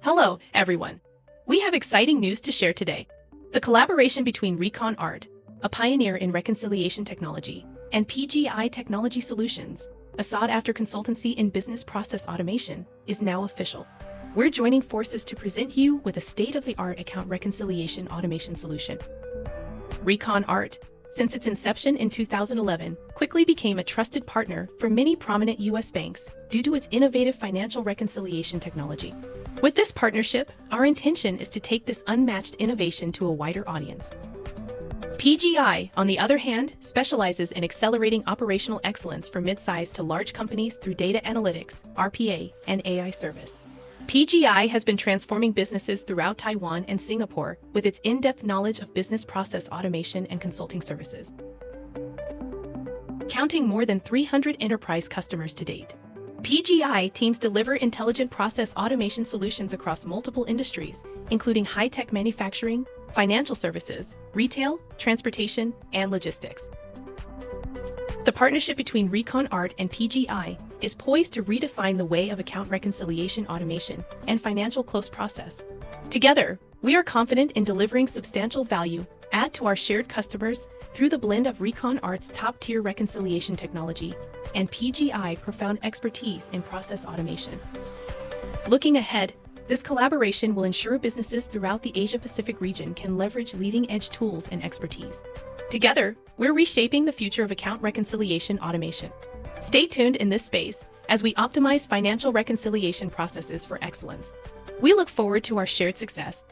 Hello, everyone. We have exciting news to share today. The collaboration between ReconArt, a pioneer in reconciliation technology, and PGI Technology Solutions, a sought-after consultancy in business process automation, is now official. We're joining forces to present you with a state-of-the-art account reconciliation automation solution. ReconArt, since its inception in 2011, quickly became a trusted partner for many prominent U.S. banks due to its innovative financial reconciliation technology. With this partnership, our intention is to take this unmatched innovation to a wider audience. PGI, on the other hand, specializes in accelerating operational excellence for mid-sized to large companies through data analytics, RPA, and AI service. PGI has been transforming businesses throughout Taiwan and Singapore with its in-depth knowledge of business process automation and consulting services. Counting more than 300 enterprise customers to date, PGI teams deliver intelligent process automation solutions across multiple industries, including high-tech manufacturing, financial services, retail, transportation, and logistics. The partnership between ReconArt and PGI is poised to redefine the way of account reconciliation automation and financial close process. Together, we are confident in delivering substantial value add to our shared customers through the blend of ReconArt's top-tier reconciliation technology and PGI profound expertise in process automation. Looking ahead, this collaboration will ensure businesses throughout the Asia-Pacific region can leverage leading-edge tools and expertise. Together, we're reshaping the future of account reconciliation automation. Stay tuned in this space as we optimize financial reconciliation processes for excellence. We look forward to our shared success.